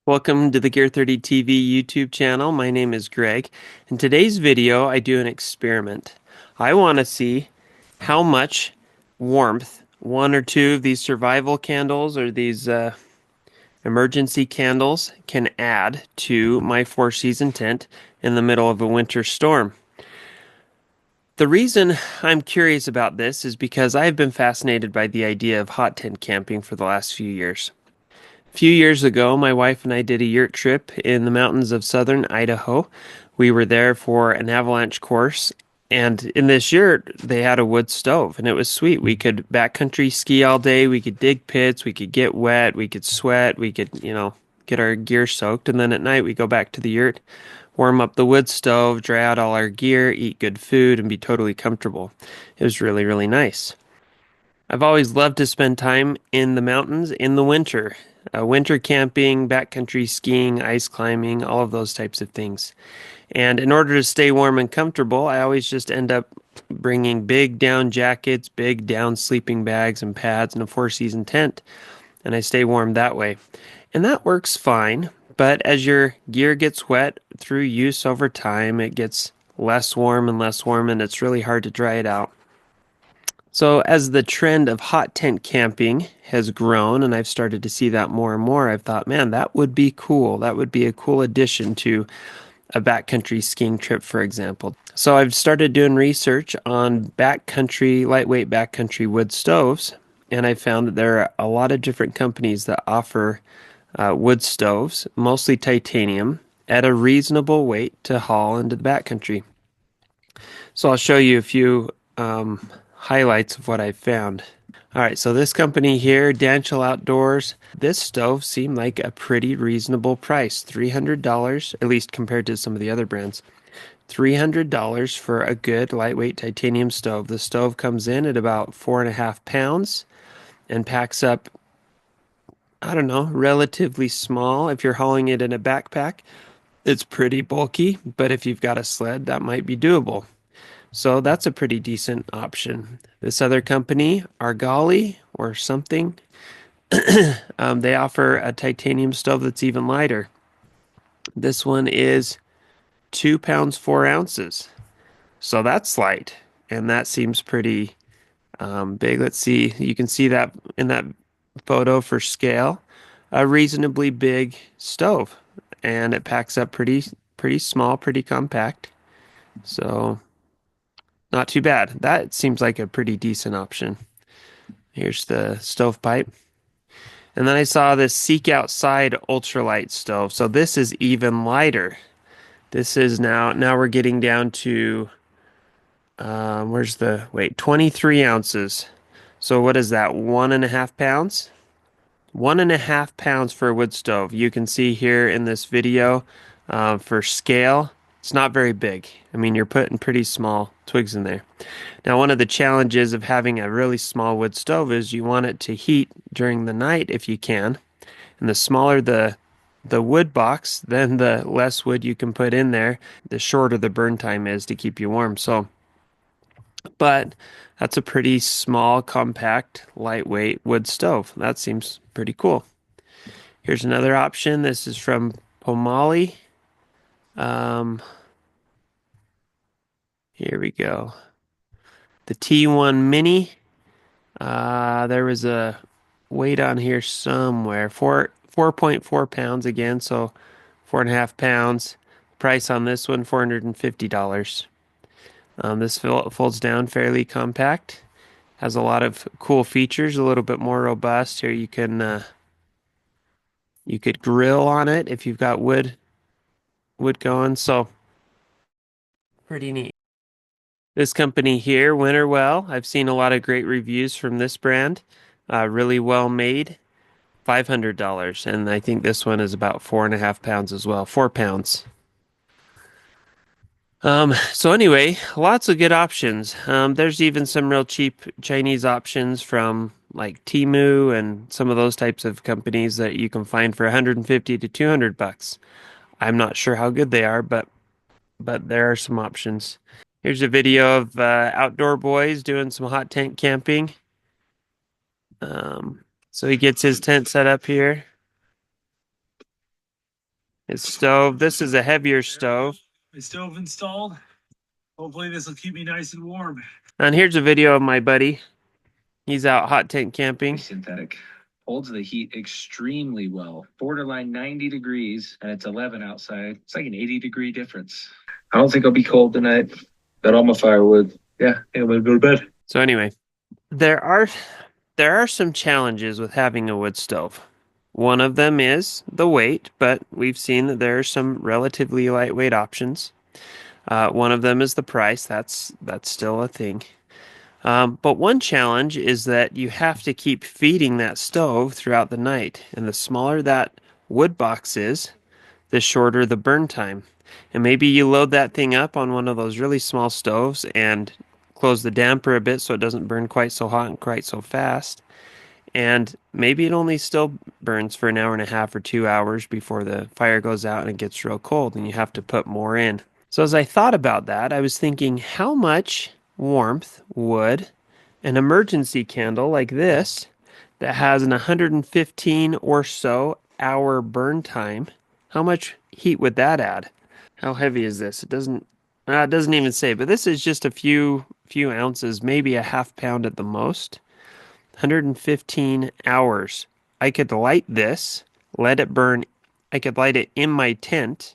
Welcome to the Gear 30 TV YouTube channel. My name is Greg. In today's video, I do an experiment. I want to see how much warmth one or two of these survival candles or these emergency candles can add to my four-season tent in the middle of a winter storm. The reason I'm curious about this is because I've been fascinated by the idea of hot tent camping for the last few years. A few years ago, my wife and I did a yurt trip in the mountains of southern Idaho. We were there for an avalanche course, and in this yurt, they had a wood stove, and it was sweet. We could backcountry ski all day, we could dig pits, we could get wet, we could sweat, we could, get our gear soaked, and then at night we go back to the yurt, warm up the wood stove, dry out all our gear, eat good food, and be totally comfortable. It was really, really nice. I've always loved to spend time in the mountains in the winter. Winter camping, backcountry skiing, ice climbing, all of those types of things. And in order to stay warm and comfortable, I always just end up bringing big down jackets, big down sleeping bags and pads, and a four-season tent. And I stay warm that way. And that works fine. But as your gear gets wet through use over time, it gets less warm, and it's really hard to dry it out. So, as the trend of hot tent camping has grown, and I've started to see that more and more, I've thought, man, that would be cool. That would be a cool addition to a backcountry skiing trip, for example. So, I've started doing research on lightweight backcountry wood stoves, and I found that there are a lot of different companies that offer wood stoves, mostly titanium, at a reasonable weight to haul into the backcountry. So, I'll show you a few highlights of what I found. All right, so this company here, Danchel Outdoors, this stove seemed like a pretty reasonable price, $300, at least compared to some of the other brands. $300 for a good lightweight titanium stove. The stove comes in at about 4.5 pounds and packs up, I don't know, relatively small. If you're hauling it in a backpack, it's pretty bulky, but if you've got a sled, that might be doable. So that's a pretty decent option. This other company, Argali or something, they offer a titanium stove that's even lighter. This one is 2 pounds 4 ounces. So that's light, and that seems pretty big. Let's see. You can see that in that photo for scale. A reasonably big stove, and it packs up pretty small, pretty compact. So not too bad. That seems like a pretty decent option. Here's the stovepipe. And then I saw this Seek Outside ultralight stove. So this is even lighter. This is now we're getting down to where's the wait 23 ounces. So what is that? 1.5 pounds? 1.5 pounds for a wood stove. You can see here in this video for scale, it's not very big. I mean, you're putting pretty small twigs in there. Now, one of the challenges of having a really small wood stove is you want it to heat during the night if you can. And the smaller the wood box, then the less wood you can put in there, the shorter the burn time is to keep you warm. So, but that's a pretty small, compact, lightweight wood stove. That seems pretty cool. Here's another option. This is from Pomali. Um, Here we go. The T1 Mini. There was a weight on here somewhere. 4.4 pounds again, so 4.5 pounds. Price on this one, $450. This folds down fairly compact. Has a lot of cool features, a little bit more robust. Here you could grill on it if you've got wood going, so pretty neat. This company here, Winterwell, I've seen a lot of great reviews from this brand. Really well made, $500, and I think this one is about 4.5 pounds as well, 4 pounds. So anyway, lots of good options. There's even some real cheap Chinese options from like Temu and some of those types of companies that you can find for 150 to 200 bucks. I'm not sure how good they are, but there are some options. Here's a video of Outdoor Boys doing some hot tent camping. So he gets his tent set up here. his stove. This is a heavier stove. My stove installed. Hopefully this will keep me nice and warm. And here's a video of my buddy. He's out hot tent camping. Synthetic holds the heat extremely well. Borderline 90 degrees, and it's 11 outside. It's like an 80-degree difference. I don't think I'll be cold tonight. Got all my firewood. Yeah, I'm gonna go to bed. So anyway, there are some challenges with having a wood stove. One of them is the weight, but we've seen that there are some relatively lightweight options. One of them is the price. That's still a thing. But one challenge is that you have to keep feeding that stove throughout the night, and the smaller that wood box is, the shorter the burn time. And maybe you load that thing up on one of those really small stoves and close the damper a bit so it doesn't burn quite so hot and quite so fast. And maybe it only still burns for an hour and a half or 2 hours before the fire goes out and it gets real cold and you have to put more in. So as I thought about that, I was thinking, how much warmth would an emergency candle like this that has an 115 or so hour burn time, how much heat would that add? How heavy is this? It doesn't even say, but this is just a few ounces, maybe a half pound at the most. 115 hours. I could light this, let it burn. I could light it in my tent,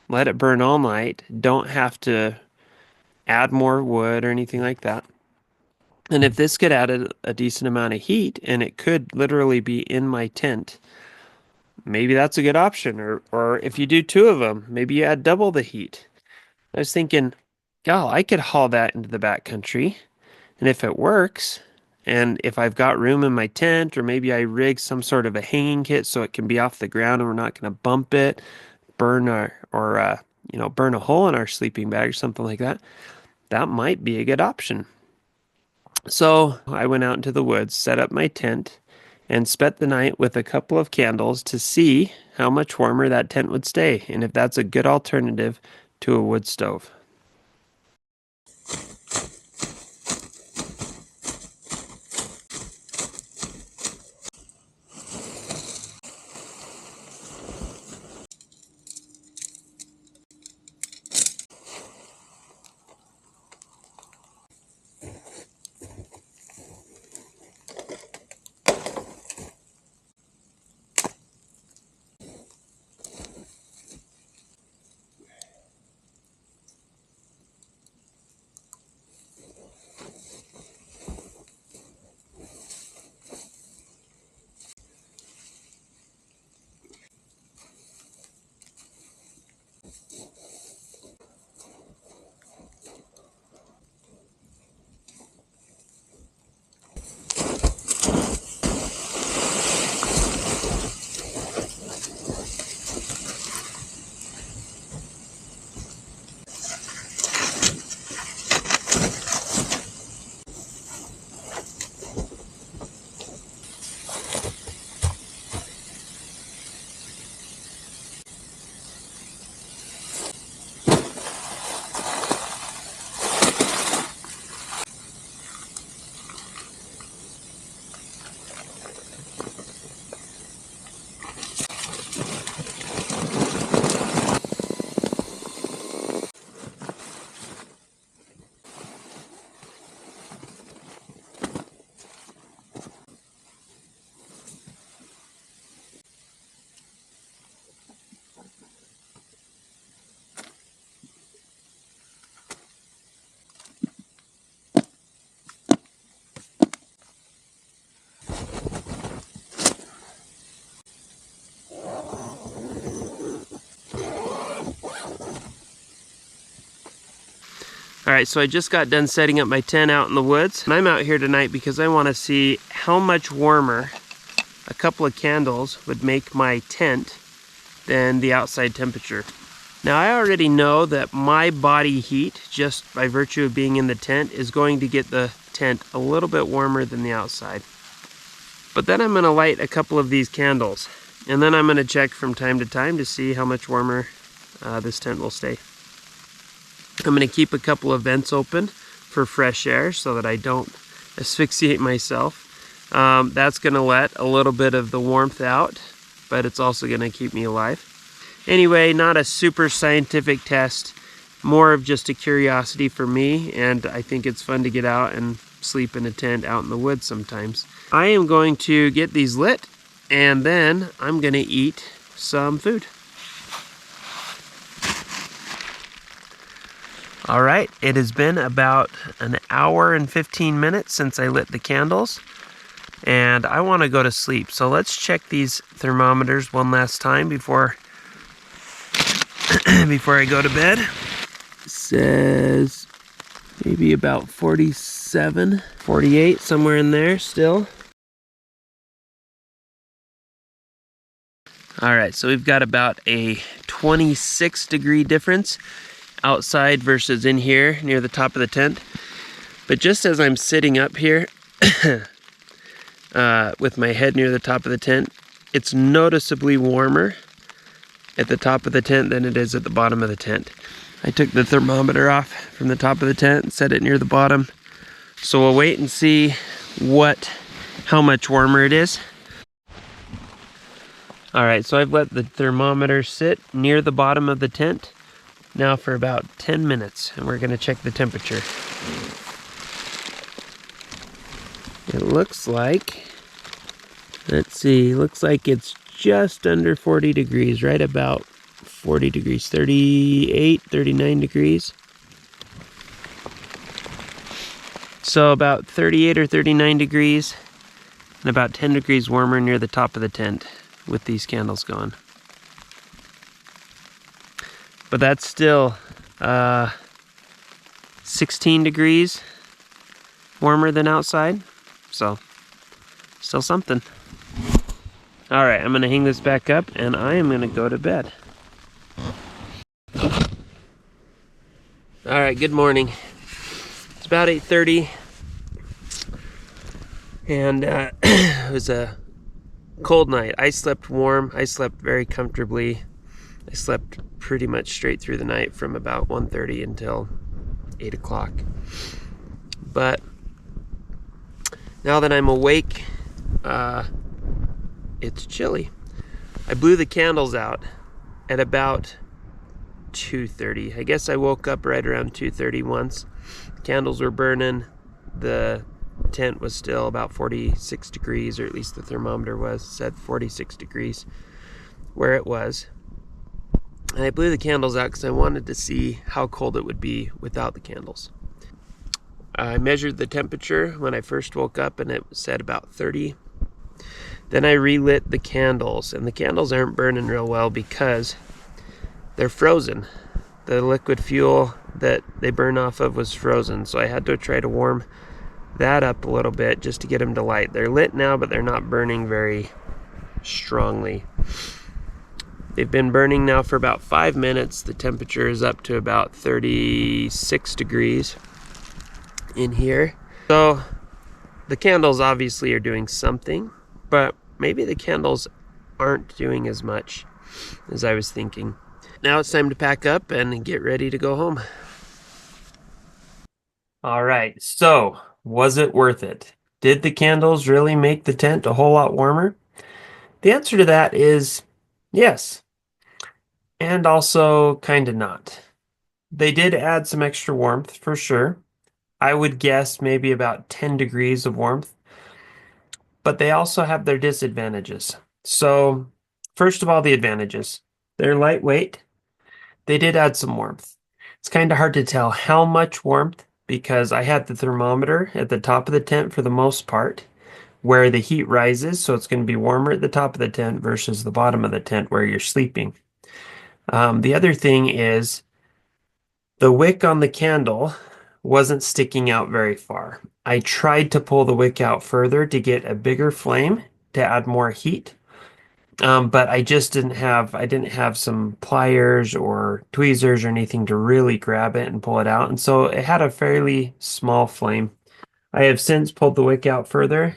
let it burn all night, don't have to add more wood or anything like that. And if this could add a decent amount of heat and it could literally be in my tent, maybe that's a good option. Or if you do two of them, maybe you add double the heat. I was thinking, God, I could haul that into the backcountry. And if it works, and if I've got room in my tent, or maybe I rig some sort of a hanging kit so it can be off the ground and we're not going to bump it, burn burn a hole in our sleeping bag or something like that, that might be a good option. So I went out into the woods, set up my tent, and spent the night with a couple of candles to see how much warmer that tent would stay, and if that's a good alternative to a wood stove. All right, so I just got done setting up my tent out in the woods, and I'm out here tonight because I want to see how much warmer a couple of candles would make my tent than the outside temperature. Now, I already know that my body heat, just by virtue of being in the tent, is going to get the tent a little bit warmer than the outside. But then I'm going to light a couple of these candles, and then I'm going to check from time to time to see how much warmer this tent will stay. I'm going to keep a couple of vents open for fresh air so that I don't asphyxiate myself. That's going to let a little bit of the warmth out, but it's also going to keep me alive. Anyway, not a super scientific test, more of just a curiosity for me, and I think it's fun to get out and sleep in a tent out in the woods sometimes. I am going to get these lit, and then I'm gonna eat some food. All right, it has been about an hour and 15 minutes since I lit the candles, and I want to go to sleep. So let's check these thermometers one last time before I go to bed. It says maybe about 47, 48, somewhere in there still. All right, so we've got about a 26 degree difference outside versus in here near the top of the tent. But just as I'm sitting up here with my head near the top of the tent, it's noticeably warmer at the top of the tent than it is at the bottom of the tent. I took the thermometer off from the top of the tent and set it near the bottom. So we'll wait and see how much warmer it is. All right, so I've let the thermometer sit near the bottom of the tent now for about 10 minutes, and we're gonna check the temperature. It looks like, let's see, looks like it's just under 40 degrees, right about 40 degrees, 38, 39 degrees. So about 38 or 39 degrees, and about 10 degrees warmer near the top of the tent with these candles going. But that's still 16 degrees warmer than outside, so still something. All right, I'm gonna hang this back up and I am gonna go to bed. All right, good morning. It's about 8:30 and it was a cold night. I slept warm, I slept very comfortably. I slept pretty much straight through the night from about 1:30 until 8 o'clock. But now that I'm awake, it's chilly. I blew the candles out at about 2:30. I guess I woke up right around 2:30 once. Candles were burning. The tent was still about 46 degrees, or at least the thermometer said 46 degrees where it was. And I blew the candles out because I wanted to see how cold it would be without the candles. I measured the temperature when I first woke up and it said about 30. Then I relit the candles, and the candles aren't burning real well because they're frozen. The liquid fuel that they burn off of was frozen, so I had to try to warm that up a little bit just to get them to light. They're lit now, but they're not burning very strongly. They've been burning now for about 5 minutes. The temperature is up to about 36 degrees in here. So the candles obviously are doing something, but maybe the candles aren't doing as much as I was thinking. Now it's time to pack up and get ready to go home. All right, so was it worth it? Did the candles really make the tent a whole lot warmer? The answer to that is yes, and also kind of not. They did add some extra warmth for sure. I would guess maybe about 10 degrees of warmth, but they also have their disadvantages. So, first of all, the advantages. They're lightweight. They did add some warmth. It's kind of hard to tell how much warmth because I had the thermometer at the top of the tent for the most part, where the heat rises, so it's going to be warmer at the top of the tent versus the bottom of the tent where you're sleeping. The other thing is the wick on the candle wasn't sticking out very far. I tried to pull the wick out further to get a bigger flame to add more heat, but I just didn't have some pliers or tweezers or anything to really grab it and pull it out, and so it had a fairly small flame. I have since pulled the wick out further.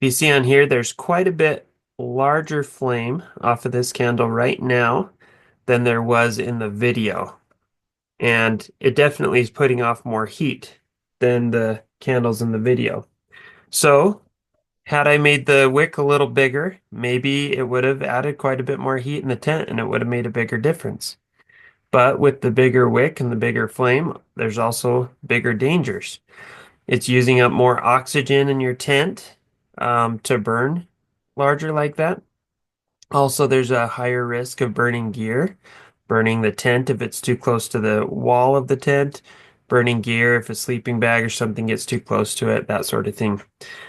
You see on here, there's quite a bit larger flame off of this candle right now than there was in the video. And it definitely is putting off more heat than the candles in the video. So Had I made the wick a little bigger, maybe it would have added quite a bit more heat in the tent and it would have made a bigger difference. But with the bigger wick and the bigger flame, there's also bigger dangers. It's using up more oxygen in your tent to burn larger like that. Also, there's a higher risk of burning gear, burning the tent if it's too close to the wall of the tent, burning gear if a sleeping bag or something gets too close to it, that sort of thing.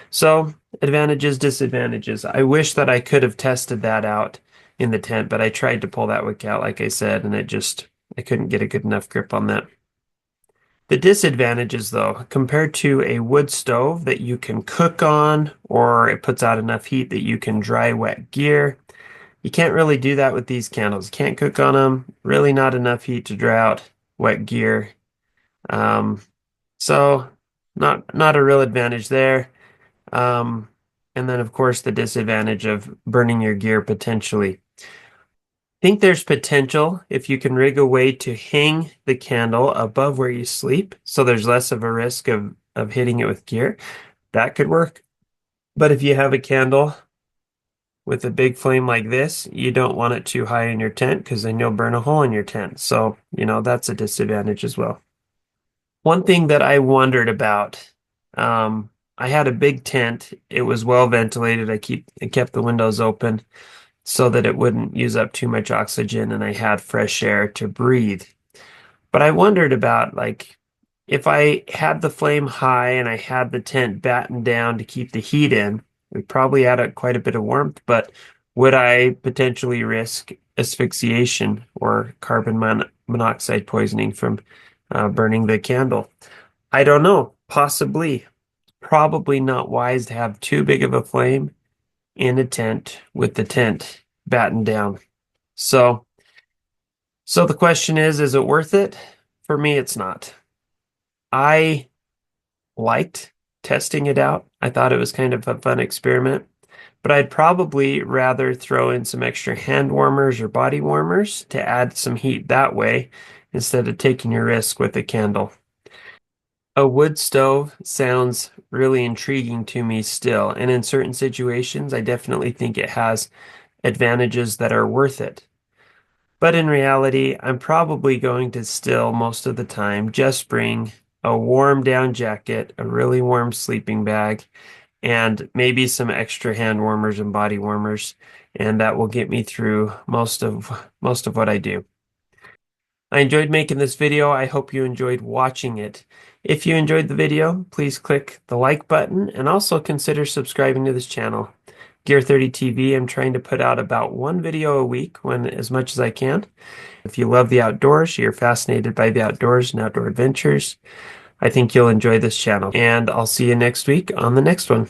So, advantages, disadvantages. I wish that I could have tested that out in the tent, but I tried to pull that wick out, like I said, and I couldn't get a good enough grip on that. The disadvantages, though, compared to a wood stove that you can cook on, or it puts out enough heat that you can dry wet gear, you can't really do that with these candles. You can't cook on them, really not enough heat to dry out wet gear. Um, so not a real advantage there. Um, and then of course the disadvantage of burning your gear potentially. I think there's potential if you can rig a way to hang the candle above where you sleep, so there's less of a risk of hitting it with gear. That could work. But if you have a candle with a big flame like this, you don't want it too high in your tent because then you'll burn a hole in your tent. So, that's a disadvantage as well. One thing that I wondered about, I had a big tent. It was well ventilated. I kept the windows open so that it wouldn't use up too much oxygen and I had fresh air to breathe. But I wondered about like if I had the flame high and I had the tent battened down to keep the heat in, we probably add quite a bit of warmth, but would I potentially risk asphyxiation or monoxide poisoning from burning the candle? I don't know. Possibly. Probably not wise to have too big of a flame in a tent with the tent battened down. So, so the question is it worth it? For me, it's not. I liked testing it out. I thought it was kind of a fun experiment, but I'd probably rather throw in some extra hand warmers or body warmers to add some heat that way instead of taking a risk with a candle. A wood stove sounds really intriguing to me still, and in certain situations, I definitely think it has advantages that are worth it. But in reality, I'm probably going to still, most of the time, just bring a warm down jacket, a really warm sleeping bag, and maybe some extra hand warmers and body warmers, and that will get me through most of what I do. I enjoyed making this video. I hope you enjoyed watching it. If you enjoyed the video, please click the like button and also consider subscribing to this channel. Gear 30 TV, I'm trying to put out about one video a week when as much as I can. If you love the outdoors, you're fascinated by the outdoors and outdoor adventures, I think you'll enjoy this channel. And I'll see you next week on the next one.